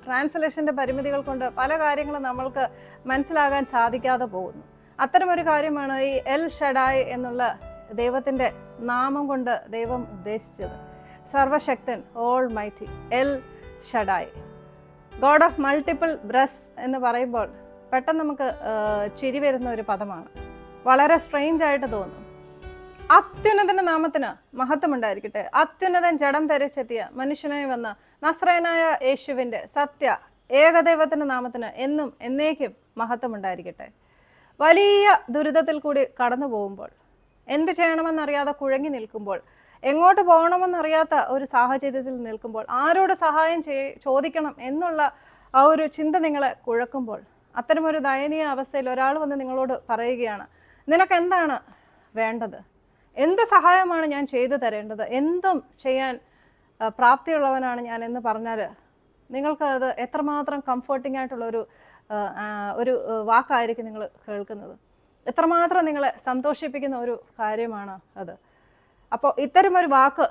ട്രാൻസ്ലേഷൻ്റെ പരിമിതികൾ കൊണ്ട് പല കാര്യങ്ങളും നമ്മൾക്ക് മനസ്സിലാകാൻ സാധിക്കാതെ പോകുന്നു. അത്തരമൊരു കാര്യമാണ് ഈ എൽ ഷഡായ് എന്നുള്ള ദൈവത്തിൻ്റെ നാമം കൊണ്ട് ദൈവം ഉദ്ദേശിച്ചത്. സർവശക്തൻ, all mighty, L Shaddai. God of multiple brass എന്ന് പറയുമ്പോൾ പെട്ടെന്ന് നമുക്ക് ചിരി വരുന്ന ഒരു പദമാണ്. വളരെ സ്ട്രെയിഞ്ച് ആയിട്ട് തോന്നും. അത്യുന്നതന്റെ നാമത്തിന് മഹത്വമുണ്ടായിരിക്കട്ടെ. അത്യുന്നതൻ ജഡം ധരിച്ചെത്തിയ മനുഷ്യനായി വന്ന നസ്രയനായ യേശുവിൻ്റെ സത്യ ഏകദൈവത്തിൻ്റെ നാമത്തിന് എന്നും എന്നേക്കും മഹത്വമുണ്ടായിരിക്കട്ടെ. വലിയ ദുരിതത്തിൽ കൂടി കടന്നു പോകുമ്പോൾ, എന്ത് ചെയ്യണമെന്നറിയാതെ കുഴങ്ങി നിൽക്കുമ്പോൾ, എങ്ങോട്ട് പോകണമെന്നറിയാത്ത ഒരു സാഹചര്യത്തിൽ നിൽക്കുമ്പോൾ, ആരോട് സഹായം ചോദിക്കണം എന്നുള്ള ആ ഒരു ചിന്ത നിങ്ങളെ കുഴക്കുമ്പോൾ, അത്തരമൊരു ദയനീയ അവസ്ഥയിൽ ഒരാൾ വന്ന് നിങ്ങളോട് പറയുകയാണ്, നിനക്ക് എന്താണ് വേണ്ടത്, എന്ത് സഹായമാണ് ഞാൻ ചെയ്തു തരേണ്ടത്, എന്തും ചെയ്യാൻ പ്രാപ്തിയുള്ളവനാണ് ഞാൻ എന്ന് പറഞ്ഞാൽ നിങ്ങൾക്ക് അത് എത്രമാത്രം കംഫർട്ടിംഗ് ആയിട്ടുള്ളൊരു ഒരു വാക്കായിരിക്കും നിങ്ങൾ കേൾക്കുന്നത്. എത്രമാത്രം നിങ്ങളെ സന്തോഷിപ്പിക്കുന്ന ഒരു കാര്യമാണ് അത്. അപ്പോൾ ഇത്തരമൊരു വാക്ക്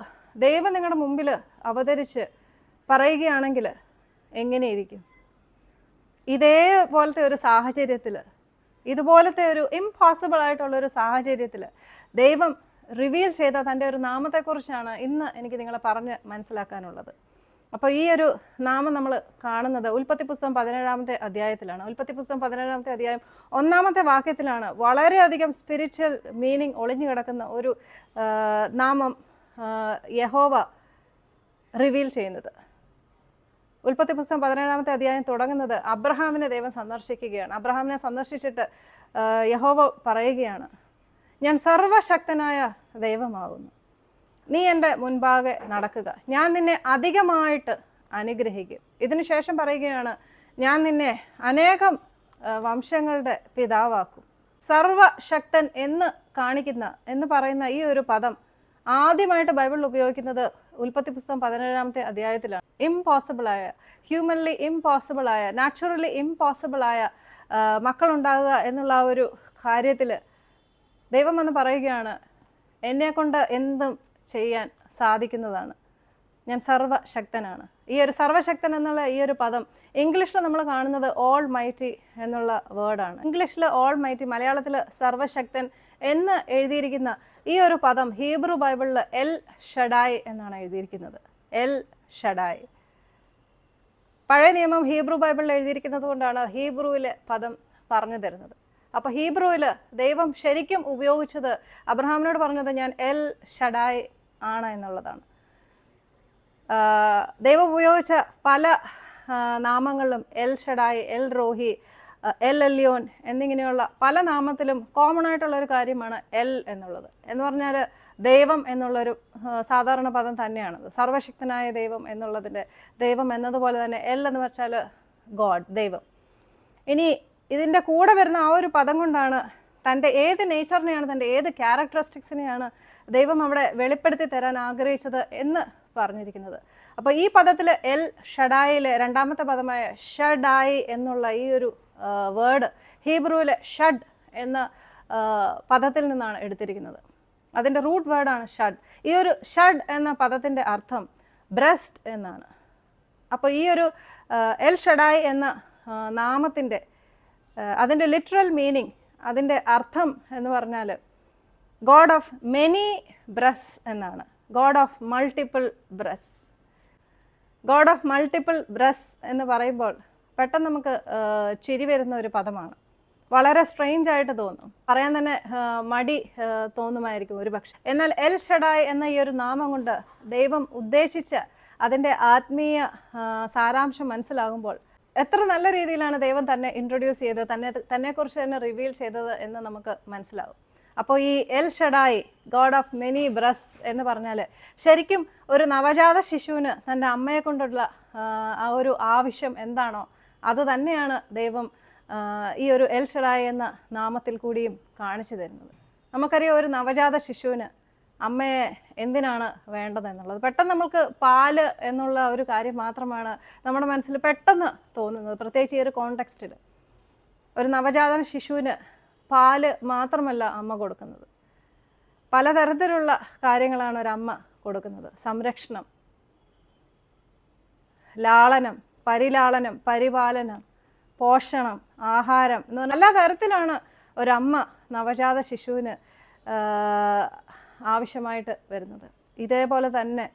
ദൈവം നിങ്ങളുടെ മുമ്പിൽ അവതരിച്ച് പറയുകയാണെങ്കിൽ എങ്ങനെയിരിക്കും? ഇതേപോലത്തെ ഒരു സാഹചര്യത്തിൽ, ഇതുപോലത്തെ ഒരു ഇംപോസിബിൾ ആയിട്ടുള്ളൊരു സാഹചര്യത്തിൽ ദൈവം റിവീൽ ചെയ്ത തൻ്റെ ഒരു നാമത്തെക്കുറിച്ചാണ് ഇന്ന് എനിക്ക് നിങ്ങളെ പറഞ്ഞ് മനസ്സിലാക്കാനുള്ളത്. അപ്പോൾ ഈ ഒരു നാമം നമ്മൾ കാണുന്നത് ഉൽപ്പത്തി പുസ്തകം 17-ാമത്തെ അധ്യായത്തിലാണ്. ഉൽപ്പത്തി പുസ്തകം 17-ാമത്തെ അധ്യായം 1-ാമത്തെ വാക്യത്തിലാണ് വളരെയധികം സ്പിരിച്വൽ മീനിങ് ഒളിഞ്ഞു കിടക്കുന്ന ഒരു നാമം യഹോവ റിവീൽ ചെയ്യുന്നത്. ഉൽപ്പത്തി പുസ്തകം 17-ാമത്തെ അധ്യായം തുടങ്ങുന്നത് അബ്രഹാമിനെ ദൈവം സന്ദർശിക്കുകയാണ്. അബ്രഹാമിനെ സന്ദർശിച്ചിട്ട് യഹോവ പറയുകയാണ്, ഞാൻ സർവശക്തനായ ദൈവമാകുന്നു, നീ എൻ്റെ മുൻപാകെ നടക്കുക, ഞാൻ നിന്നെ അധികമായിട്ട് അനുഗ്രഹിക്കും. ഇതിനുശേഷം പറയുകയാണ്, ഞാൻ നിന്നെ അനേകം വംശങ്ങളുടെ പിതാവാക്കും. സർവശക്തൻ എന്ന് എന്ന് പറയുന്ന ഈ ഒരു പദം ആദ്യമായിട്ട് ബൈബിളിൽ ഉപയോഗിക്കുന്നത് ഉൽപ്പത്തി പുസ്തകം 17-ാമത്തെ അധ്യായത്തിലാണ്. ഇംപോസിബിളായ, ഹ്യൂമൻലി ഇംപോസിബിളായ, നാച്ചുറലി ഇംപോസിബിളായ മക്കളുണ്ടാകുക എന്നുള്ള ആ ഒരു കാര്യത്തിൽ ദൈവം വന്ന് പറയുകയാണ്, എന്നെക്കൊണ്ട് എന്തും ചെയ്യാൻ സാധിക്കുന്നതാണ്, ഞാൻ സർവശക്തനാണ്. ഈ ഒരു സർവശക്തൻ എന്നുള്ള ഈ ഒരു പദം ഇംഗ്ലീഷിൽ നമ്മൾ കാണുന്നത് ഓൾ മൈറ്റി എന്നുള്ള വേർഡാണ്. ഇംഗ്ലീഷിൽ ഓൾ മൈറ്റി, മലയാളത്തിൽ സർവശക്തൻ എന്ന് എഴുതിയിരിക്കുന്ന ഈ ഒരു പദം ഹീബ്രു ബൈബിളിൽ എൽ ഷഡായ് എന്നാണ് എഴുതിയിരിക്കുന്നത്. എൽ ഷഡായ്. പഴയ നിയമം ഹീബ്രു ബൈബിളിൽ എഴുതിയിരിക്കുന്നത് കൊണ്ടാണ് ഹീബ്രുവിലെ പദം പറഞ്ഞു തരുന്നത്. അപ്പോൾ ഹീബ്രുവിൽ ദൈവം ശരിക്കും ഉപയോഗിച്ചത്, അബ്രഹാമിനോട് പറഞ്ഞത് ഞാൻ എൽ ഷഡായ് ആണ് എന്നുള്ളതാണ്. ദൈവം ഉപയോഗിച്ച പല നാമങ്ങളിലും എൽ ഷഡായ്, എൽ റോഹി, എൽ എല്യോൻ എന്നിങ്ങനെയുള്ള പല നാമത്തിലും കോമൺ ആയിട്ടുള്ള ഒരു കാര്യമാണ് എൽ എന്നുള്ളത്. എന്ന് പറഞ്ഞാൽ ദൈവം എന്നുള്ളൊരു സാധാരണ പദം തന്നെയാണത്. സർവശക്തനായ ദൈവം എന്നുള്ളതിൻ്റെ ദൈവം എന്നതുപോലെ തന്നെ എൽ എന്ന് വെച്ചാൽ ഗോഡ്, ദൈവം. ഇനി ഇതിൻ്റെ കൂടെ വരുന്ന ആ ഒരു പദം കൊണ്ടാണ് തൻ്റെ ഏത് നേച്ചറിനെയാണ്, തൻ്റെ ഏത് ക്യാരക്ടറിസ്റ്റിക്സിനെയാണ് ദൈവം അവിടെ വെളിപ്പെടുത്തി തരാൻ ആഗ്രഹിച്ചത് എന്ന് പറഞ്ഞിരിക്കുന്നത്. അപ്പോൾ ഈ പദത്തിൽ എൽ ഷഡായിലെ 2-ാമത്തെ പദമായ ഷഡായി എന്നുള്ള ഈ ഒരു വേർഡ് ഹീബ്രുവിലെ ഷഡ് എന്ന പദത്തിൽ നിന്നാണ് എടുത്തിരിക്കുന്നത്. അതിൻ്റെ റൂട്ട് വേർഡാണ് ഷഡ്. ഈ ഒരു ഷഡ് എന്ന പദത്തിൻ്റെ അർത്ഥം ബ്രസ്റ്റ് എന്നാണ്. അപ്പോൾ ഈ ഒരു എൽ ഷഡായി എന്ന നാമത്തിൻ്റെ അതിൻ്റെ ലിറ്ററൽ മീനിങ്, അതിൻ്റെ അർത്ഥം എന്ന് പറഞ്ഞാൽ ഗോഡ് ഓഫ് മെനി ബ്രസ് എന്നാണ്. God of multiple brass. God of multiple brass എന്ന് പറയുമ്പോൾ പെട്ടെന്ന് നമുക്ക് ചിരി വരുന്ന ഒരു പദമാണ്. വളരെ സ്ട്രെയിഞ്ച് ആയിട്ട് തോന്നും, പറയാൻ തന്നെ മടി തോന്നുമായിരിക്കും ഒരു പക്ഷെ. എന്നാൽ എൽ ഷഡായ് എന്ന ഈ ഒരു നാമം കൊണ്ട് ദൈവം ഉദ്ദേശിച്ച അതിൻ്റെ ആത്മീയ സാരാംശം മനസ്സിലാകുമ്പോൾ എത്ര നല്ല രീതിയിലാണ് ദൈവം തന്നെ ഇൻട്രൊഡ്യൂസ് ചെയ്തത്, തന്നെക്കുറിച്ച് തന്നെ റിവീൽ ചെയ്തത് എന്ന് നമുക്ക് മനസ്സിലാവും. അപ്പോൾ ഈ L Shaddai, God of many brass എന്ന് പറഞ്ഞാൽ ശരിക്കും ഒരു നവജാത ശിശുവിന് തൻ്റെ അമ്മയെ കൊണ്ടുള്ള ആ ഒരു ആവശ്യം എന്താണോ അത് തന്നെയാണ് ദൈവം ഈ ഒരു എൽ ഷഡായ് എന്ന നാമത്തിൽ കൂടിയും കാണിച്ചു തരുന്നത്. നമുക്കറിയാം, ഒരു നവജാത ശിശുവിന് അമ്മയെ എന്തിനാണ് വേണ്ടതെന്നുള്ളത്. പെട്ടെന്ന് നമുക്ക് പാല് എന്നുള്ള ഒരു കാര്യം മാത്രമാണ് നമ്മുടെ മനസ്സിൽ പെട്ടെന്ന് തോന്നുന്നത്. പ്രത്യേകിച്ച് ഈ ഒരു കോണ്ടെക്സ്റ്റിൽ ഒരു നവജാത ശിശുവിന് പാല് മാത്രമല്ല അമ്മ കൊടുക്കുന്നത്, പലതരത്തിലുള്ള കാര്യങ്ങളാണ് ഒരമ്മ കൊടുക്കുന്നത്. സംരക്ഷണം, ലാളനം, പരിലാളനം, പരിപാലനം, പോഷണം, ആഹാരം എന്ന് പറഞ്ഞാൽ എല്ലാ തരത്തിലാണ് ഒരമ്മ നവജാത ശിശുവിന് ആവശ്യമായിട്ട് വരുന്നത്. ഇതേപോലെ തന്നെ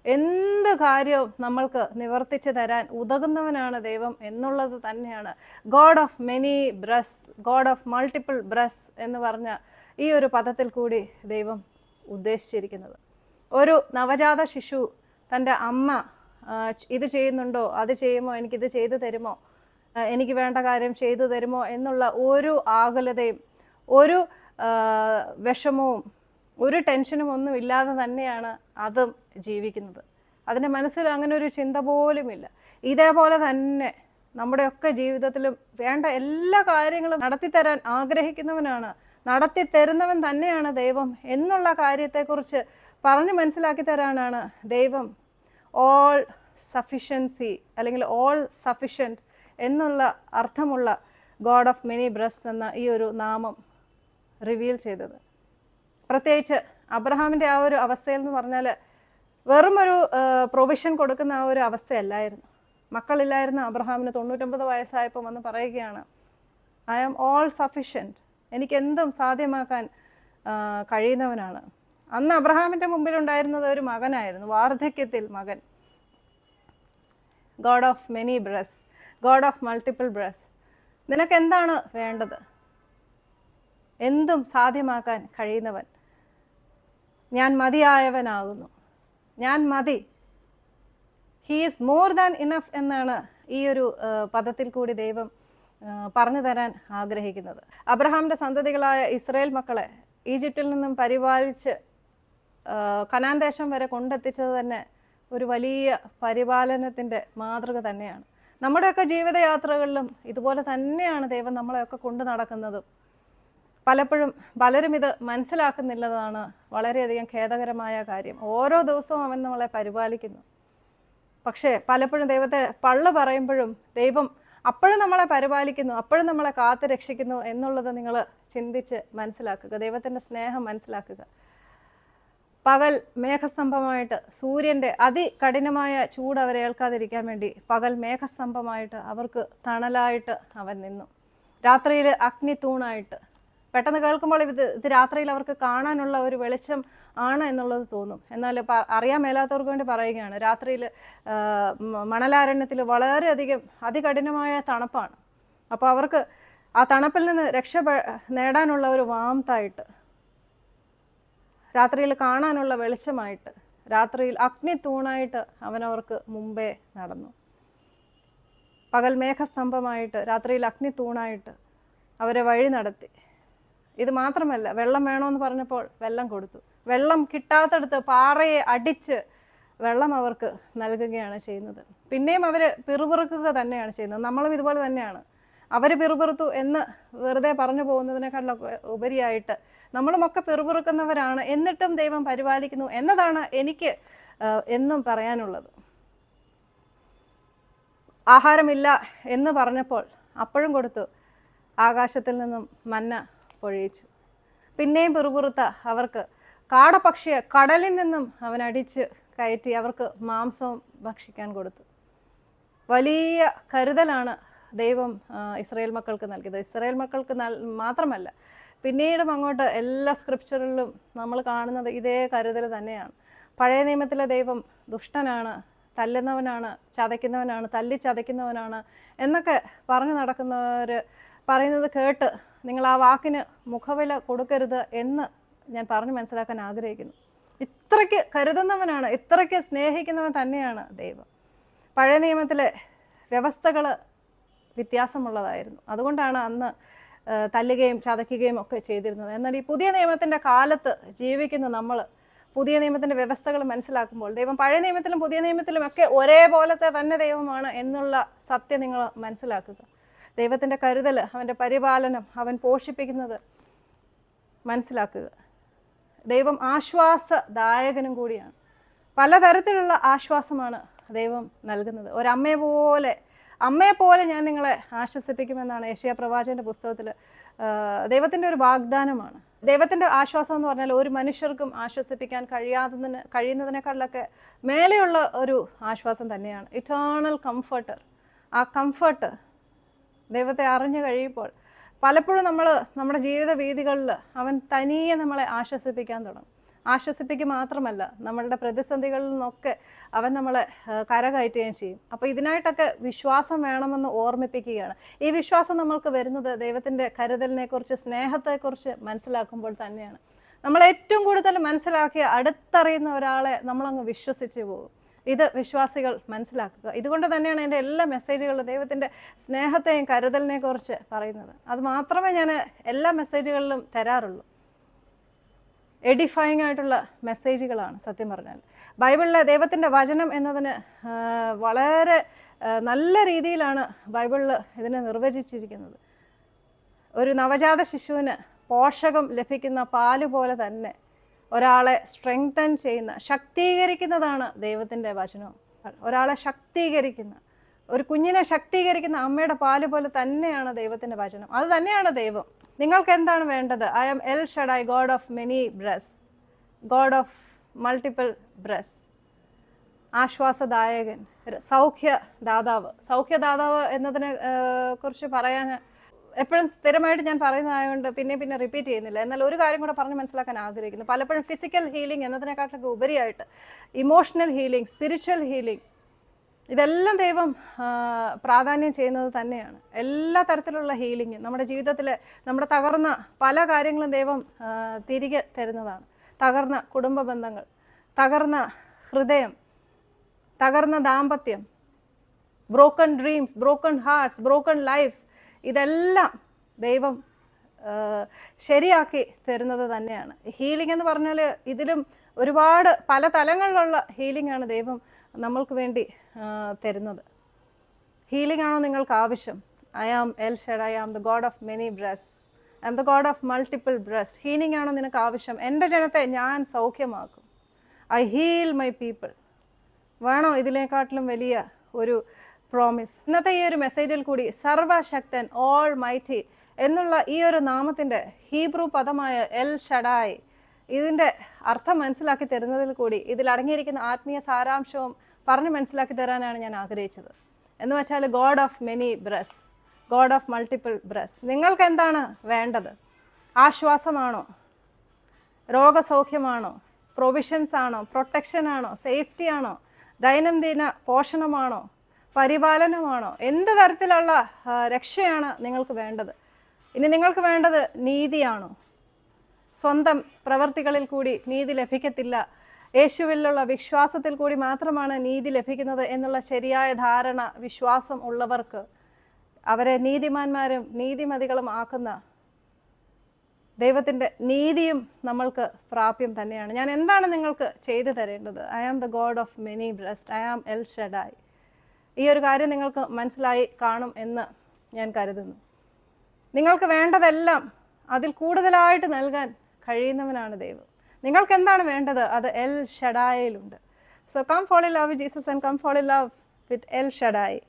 എന്ത് കാര്യവും നമ്മൾക്ക് നിവർത്തിച്ച് തരാൻ ഉതകുന്നവനാണ് ദൈവം എന്നുള്ളത് തന്നെയാണ് God of many breasts, God of multiple brass എന്ന് പറഞ്ഞ ഈ ഒരു പദത്തിൽ കൂടി ദൈവം ഉദ്ദേശിച്ചിരിക്കുന്നത്. ഒരു നവജാത ശിശു തൻ്റെ അമ്മ ഇത് ചെയ്യുന്നുണ്ടോ, അത് ചെയ്യുമോ, എനിക്കിത് ചെയ്തു തരുമോ, എനിക്ക് വേണ്ട കാര്യം ചെയ്തു തരുമോ എന്നുള്ള ഒരു ആകുലതയും ഒരു വിഷമവും ഒരു ടെൻഷനും ഒന്നും ഇല്ലാതെ തന്നെയാണ് അതും ജീവിക്കുന്നത്. അതിൻ്റെ മനസ്സിൽ അങ്ങനെ ഒരു ചിന്ത പോലുമില്ല. ഇതേപോലെ തന്നെ നമ്മുടെയൊക്കെ ജീവിതത്തിലും വേണ്ട എല്ലാ കാര്യങ്ങളും നടത്തിത്തരാൻ ആഗ്രഹിക്കുന്നവനാണ്, നടത്തി തരുന്നവൻ തന്നെയാണ് ദൈവം എന്നുള്ള കാര്യത്തെക്കുറിച്ച് പറഞ്ഞ് മനസ്സിലാക്കി തരാനാണ് ദൈവം ഓൾ സഫിഷ്യൻസി അല്ലെങ്കിൽ ഓൾ സഫിഷ്യൻറ്റ് എന്നുള്ള അർത്ഥമുള്ള ഗോഡ് ഓഫ് മെനി ബ്രസ്റ്റ് എന്ന ഈ ഒരു നാമം റിവീൽ ചെയ്തത്. പ്രത്യേകിച്ച് അബ്രഹാമിൻ്റെ ആ ഒരു അവസ്ഥയിൽ എന്ന് പറഞ്ഞാൽ വെറും ഒരു പ്രൊവിഷൻ കൊടുക്കുന്ന ആ ഒരു അവസ്ഥയല്ലായിരുന്നു. മക്കളില്ലായിരുന്ന അബ്രഹാമിന് 99 വയസ്സായപ്പോൾ വന്ന് പറയുകയാണ്, ഐ ആം ഓൾ സഫിഷ്യൻറ്റ്, എനിക്കെന്തും സാധ്യമാക്കാൻ കഴിയുന്നവനാണ്. അന്ന് അബ്രഹാമിൻ്റെ മുമ്പിലുണ്ടായിരുന്നത് ഒരു മകനായിരുന്നു, വാർദ്ധക്യത്തിൽ മകൻ. God of many breasts, God of multiple brass, നിനക്ക് എന്താണ് വേണ്ടത്? എന്തും സാധ്യമാക്കാൻ കഴിയുന്നവൻ, ഞാൻ മതിയായവനാകുന്നു, ഞാൻ മതി, he is more than enough എന്നാണ് ഈ ഒരു പദത്തിൽ കൂടി ദൈവം പറഞ്ഞു തരാൻ ആഗ്രഹിക്കുന്നത്. അബ്രഹാമിൻ്റെ സന്തതികളായ ഇസ്രായേൽ മക്കളെ ഈജിപ്തിൽ നിന്നും പരിപാലിച്ച് കനാൻ ദേശം വരെ കൊണ്ടെത്തിച്ചത് തന്നെ ഒരു വലിയ പരിപാലനത്തിൻ്റെ മാതൃക തന്നെയാണ്. നമ്മുടെയൊക്കെ ജീവിതയാത്രകളിലും ഇതുപോലെ തന്നെയാണ് ദൈവം നമ്മളെയൊക്കെ കൊണ്ടു നടക്കുന്നതും. പലരും ഇത് മനസ്സിലാക്കുന്നില്ലതാണ് വളരെയധികം ഖേദകരമായ കാര്യം. ഓരോ ദിവസവും അവൻ നമ്മളെ പരിപാലിക്കുന്നു. പക്ഷേ പലപ്പോഴും ദൈവത്തെ പള്ളു പറയുമ്പോഴും ദൈവം അപ്പോഴും നമ്മളെ പരിപാലിക്കുന്നു, അപ്പോഴും നമ്മളെ കാത്തു രക്ഷിക്കുന്നു എന്നുള്ളത് നിങ്ങൾ ചിന്തിച്ച് മനസ്സിലാക്കുക. ദൈവത്തിൻ്റെ സ്നേഹം മനസ്സിലാക്കുക. പകൽ മേഘസ്തംഭമായിട്ട് സൂര്യൻ്റെ അതികഠിനമായ ചൂട് അവരെ ഏൽക്കാതിരിക്കാൻ വേണ്ടി പകൽ മേഘസ്തംഭമായിട്ട് അവർക്ക് തണലായിട്ട് അവൻ നിന്നു. രാത്രിയിൽ അഗ്നിത്തൂണായിട്ട്. പെട്ടെന്ന് കേൾക്കുമ്പോൾ ഇത് രാത്രിയിൽ അവർക്ക് കാണാനുള്ള ഒരു വെളിച്ചം ആണ് എന്നുള്ളത് തോന്നും. എന്നാൽ അറിയാൻ മേലാത്തവർക്ക് വേണ്ടി പറയുകയാണ്, രാത്രിയിൽ മണലാരണ്യത്തിൽ വളരെയധികം അതികഠിനമായ തണുപ്പാണ്. അപ്പോൾ അവർക്ക് ആ തണുപ്പിൽ നിന്ന് നേടാനുള്ള ഒരു വാംതായിട്ട്, രാത്രിയിൽ കാണാനുള്ള വെളിച്ചമായിട്ട്, രാത്രിയിൽ അഗ്നിത്തൂണായിട്ട് അവനവർക്ക് മുമ്പേ നടന്നു. പകൽ മേഘസ്തംഭമായിട്ട് രാത്രിയിൽ അഗ്നിത്തൂണായിട്ട് അവരെ വഴി നടത്തി. ഇത് മാത്രമല്ല, വെള്ളം വേണമെന്ന് പറഞ്ഞപ്പോൾ വെള്ളം കൊടുത്തു. വെള്ളം കിട്ടാത്തടുത്ത് പാറയെ അടിച്ച് വെള്ളം അവർക്ക് നൽകുകയാണ് ചെയ്യുന്നത്. പിന്നെയും അവർ പിറുപിറുക്കുക തന്നെയാണ് ചെയ്യുന്നത്. നമ്മളും ഇതുപോലെ തന്നെയാണ്. അവർ പിറുപിറുത്തു എന്ന് വെറുതെ പറഞ്ഞു പോകുന്നതിനേക്കാളൊക്കെ ഉപരിയായിട്ട് നമ്മളുമൊക്കെ പിറുപിറുക്കുന്നവരാണ്. എന്നിട്ടും ദൈവം പരിപാലിക്കുന്നു എന്നതാണ് എനിക്ക് എന്നും പറയാനുള്ളത്. ആഹാരമില്ല എന്ന് പറഞ്ഞപ്പോൾ അപ്പോഴും കൊടുത്തു. ആകാശത്തിൽ നിന്നും മന്ന പൊഴിയിച്ചു. പിന്നെയും പിറുപിറുത്ത അവർക്ക് കാടപക്ഷിയെ കടലിൽ നിന്നും അവൻ അടിച്ച് കയറ്റി അവർക്ക് മാംസവും ഭക്ഷിക്കാൻ കൊടുത്തു. വലിയ കരുതലാണ് ദൈവം ഇസ്രായേൽ മക്കൾക്ക് നൽകിയത്. ഇസ്രായേൽ മക്കൾക്ക് മാത്രമല്ല, പിന്നീടും അങ്ങോട്ട് എല്ലാ സ്ക്രിപ്ചറിലും നമ്മൾ കാണുന്നത് ഇതേ കരുതൽ തന്നെയാണ്. പഴയ നിയമത്തിലെ ദൈവം ദുഷ്ടനാണ്, തല്ലുന്നവനാണ്, ചതയ്ക്കുന്നവനാണ്, തല്ലി ചതയ്ക്കുന്നവനാണ് എന്നൊക്കെ പറഞ്ഞു നടക്കുന്നവർ പറയുന്നത് കേട്ട് നിങ്ങൾ ആ വാക്കിന് മുഖവില കൊടുക്കരുത് എന്ന് ഞാൻ പറഞ്ഞു മനസ്സിലാക്കാൻ ആഗ്രഹിക്കുന്നു. ഇത്രയ്ക്ക് കരുതുന്നവനാണ്, ഇത്രയ്ക്ക് സ്നേഹിക്കുന്നവൻ തന്നെയാണ് ദൈവം. പഴയ നിയമത്തിലെ വ്യവസ്ഥകൾ വ്യത്യാസമുള്ളതായിരുന്നു. അതുകൊണ്ടാണ് അന്ന് തല്ലുകയും ചതയ്ക്കുകയും ഒക്കെ ചെയ്തിരുന്നത്. എന്നാൽ ഈ പുതിയ നിയമത്തിൻ്റെ കാലത്ത് ജീവിക്കുന്ന നമ്മൾ പുതിയ നിയമത്തിൻ്റെ വ്യവസ്ഥകൾ മനസ്സിലാക്കുമ്പോൾ ദൈവം പഴയ നിയമത്തിലും പുതിയ നിയമത്തിലും ഒക്കെ ഒരേപോലത്തെ തന്നെ ദൈവമാണ് എന്നുള്ള സത്യം നിങ്ങൾ മനസ്സിലാക്കുക. ദൈവത്തിൻ്റെ കരുതൽ, അവൻ്റെ പരിപാലനം, അവൻ പോഷിപ്പിക്കുന്നത് മനസ്സിലാക്കുക. ദൈവം ആശ്വാസദായകനും കൂടിയാണ്. പലതരത്തിലുള്ള ആശ്വാസമാണ് ദൈവം നൽകുന്നത്. അമ്മയെ പോലെ ഞാൻ നിങ്ങളെ ആശ്വസിപ്പിക്കുമെന്നാണ് യെശയ്യാ പ്രവാചകന്റെ പുസ്തകത്തിൽ ദൈവത്തിൻ്റെ ഒരു വാഗ്ദാനമാണ്. ദൈവത്തിൻ്റെ ആശ്വാസം എന്ന് പറഞ്ഞാൽ ഒരു മനുഷ്യർക്കും ആശ്വസിപ്പിക്കാൻ കഴിയുന്നതിനേക്കാളൊക്കെ മേലെയുള്ള ഒരു ആശ്വാസം തന്നെയാണ്. Eternal comforter. ആ കംഫർട്ട് ദൈവത്തെ അറിഞ്ഞു കഴിയുമ്പോൾ പലപ്പോഴും നമ്മൾ നമ്മുടെ ജീവിത വീഥികളിൽ അവൻ തനിയെ നമ്മളെ ആശ്വസിപ്പിക്കാൻ തുടങ്ങും. ആശ്വസിപ്പിക്കുക മാത്രമല്ല, നമ്മളുടെ പ്രതിസന്ധികളിൽ നിന്നൊക്കെ അവൻ നമ്മളെ കരകയറ്റുകയും ചെയ്യും. അപ്പോൾ ഇതിനായിട്ടൊക്കെ വിശ്വാസം വേണമെന്ന് ഓർമ്മിപ്പിക്കുകയാണ്. ഈ വിശ്വാസം നമ്മൾക്ക് വരുന്നത് ദൈവത്തിൻ്റെ കരുതലിനെക്കുറിച്ച്, സ്നേഹത്തെക്കുറിച്ച് മനസ്സിലാക്കുമ്പോൾ തന്നെയാണ്. നമ്മൾ ഏറ്റവും കൂടുതൽ മനസ്സിലാക്കിയ, അടുത്തറിയുന്ന ഒരാളെ നമ്മളങ്ങ് വിശ്വസിച്ച് പോകും. ഇത് വിശ്വാസികൾ മനസ്സിലാക്കുക. ഇതുകൊണ്ട് തന്നെയാണ് എൻ്റെ എല്ലാ മെസ്സേജുകളിലും ദൈവത്തിൻ്റെ സ്നേഹത്തെയും കരുതലിനെ കുറിച്ച് പറയുന്നത്. അത് മാത്രമേ ഞാൻ എല്ലാ മെസ്സേജുകളിലും തരാറുള്ളൂ. എഡിഫൈങ് ആയിട്ടുള്ള മെസ്സേജുകളാണ് സത്യം പറഞ്ഞാൽ. ബൈബിളിലെ ദൈവത്തിൻ്റെ വചനം എന്നതിന് വളരെ നല്ല രീതിയിലാണ് ബൈബിളിൽ ഇതിനെ നിർവചിച്ചിരിക്കുന്നത്. ഒരു നവജാത ശിശുവിന് പോഷകം ലഭിക്കുന്ന പാല് പോലെ തന്നെ ഒരാളെ സ്ട്രെങ്തൻ ചെയ്യുന്ന, ശക്തീകരിക്കുന്നതാണ് ദൈവത്തിൻ്റെ വചനം. ഒരാളെ ശക്തീകരിക്കുന്ന, ഒരു കുഞ്ഞിനെ ശക്തീകരിക്കുന്ന അമ്മയുടെ പാല് പോലെ തന്നെയാണ് ദൈവത്തിൻ്റെ വചനം. അത് തന്നെയാണ് ദൈവം. നിങ്ങൾക്ക് എന്താണ് വേണ്ടത്? I am El Shaddai, God of many breasts, God of multiple breasts, ആശ്വാസദായകൻ, സൗഖ്യദാതാവ്. സൗഖ്യദാതാവ് എന്നതിനെ കുറിച്ച് പറയാൻ എപ്പോഴും സ്ഥിരമായിട്ട് ഞാൻ പറയുന്നതായതുകൊണ്ട് പിന്നെ റിപ്പീറ്റ് ചെയ്യുന്നില്ല. എന്നാൽ ഒരു കാര്യം കൂടെ പറഞ്ഞ് മനസ്സിലാക്കാൻ ആഗ്രഹിക്കുന്നു. പലപ്പോഴും ഫിസിക്കൽ ഹീലിംഗ് എന്നതിനെക്കാട്ടിലൊക്കെ ഉപരിയായിട്ട് ഇമോഷണൽ ഹീലിംഗ്, സ്പിരിച്വൽ ഹീലിംഗ്, ഇതെല്ലാം ദൈവം പ്രാധാന്യം ചെയ്യുന്നത് തന്നെയാണ്. എല്ലാ തരത്തിലുള്ള ഹീലിംഗ് നമ്മുടെ ജീവിതത്തിൽ, നമ്മുടെ തകർന്ന പല കാര്യങ്ങളും ദൈവം തിരികെ തരുന്നതാണ്. തകർന്ന കുടുംബ ബന്ധങ്ങൾ, തകർന്ന ഹൃദയം, തകർന്ന ദാമ്പത്യം, broken dreams, broken hearts, broken lifes, ഇതെല്ലാം ദൈവം ശരിയാക്കി തരുന്നത് തന്നെയാണ്. ഹീലിംഗ് എന്ന് പറഞ്ഞാൽ ഇതിലും ഒരുപാട് പല തലങ്ങളിലുള്ള ഹീലിംഗ് ആണ് ദൈവം നമ്മൾക്ക് വേണ്ടി തരുന്നത്. ഹീലിംഗ് ആണോ നിങ്ങൾക്ക് ആവശ്യം? I am El Shaddai, I am the God of many breasts, I am the God of multiple breasts. Healing ആണോ നിനക്ക് ആവശ്യം? എൻ്റെ ജനത്തെ ഞാൻ സൗഖ്യമാക്കും. I heal my people. വേണോ ഇതിനെക്കാട്ടിലും വലിയ ഒരു പ്രോമിസ്? ഇന്നത്തെ ഈ ഒരു മെസ്സേജിൽ കൂടി സർവശക്തൻ, ഓൾ മൈറ്റി എന്നുള്ള ഈ ഒരു നാമത്തിൻ്റെ ഹീബ്രു പദമായ എൽ ഷഡായ്, ഇതിൻ്റെ അർത്ഥം മനസ്സിലാക്കി തരുന്നതിൽ കൂടി ഇതിൽ അടങ്ങിയിരിക്കുന്ന ആത്മീയ സാരാംശവും പറഞ്ഞ് മനസ്സിലാക്കി തരാനാണ് ഞാൻ ആഗ്രഹിച്ചത്. എന്ന് വെച്ചാൽ God of many breasts, God of multiple brass. നിങ്ങൾക്ക് എന്താണ് വേണ്ടത്? ആശ്വാസമാണോ? രോഗസൗഖ്യമാണോ? പ്രൊവിഷൻസ് ആണോ? പ്രൊട്ടക്ഷൻ ആണോ? സേഫ്റ്റി ആണോ? ദൈനംദിന പോഷണമാണോ? പരിപാലനമാണോ? എന്ത് തരത്തിലുള്ള രക്ഷയാണ് നിങ്ങൾക്ക് വേണ്ടത്? ഇനി നിങ്ങൾക്ക് വേണ്ടത് നീതിയാണോ? സ്വന്തം പ്രവർത്തികളിൽ കൂടി നീതി ലഭിക്കത്തില്ല, യേശുവിലുള്ള വിശ്വാസത്തിൽ കൂടി മാത്രമാണ് നീതി ലഭിക്കുന്നത് എന്നുള്ള ശരിയായ ധാരണ, വിശ്വാസം ഉള്ളവർക്ക് അവരെ നീതിമാന്മാരും നീതിമതികളും ആക്കുന്ന ദൈവത്തിൻ്റെ നീതിയും നമ്മൾക്ക് പ്രാപ്യം തന്നെയാണ്. ഞാൻ എന്താണ് നിങ്ങൾക്ക് ചെയ്തു തരേണ്ടത്? I am the God of many breast, I am El Shaddai. ഈ ഒരു കാര്യം നിങ്ങൾക്ക് മനസ്സിലായി കാണും എന്ന് ഞാൻ കരുതുന്നു. നിങ്ങൾക്ക് വേണ്ടതെല്ലാം അതിൽ കൂടുതലായിട്ട് നൽകാൻ കഴിയുന്നവനാണ് ദൈവം. നിങ്ങൾക്ക് എന്താണ് വേണ്ടത്? അത് എൽ ഷഡായിലുണ്ട്. So come fall in love with Jesus and come fall in love with El ഷഡായ്.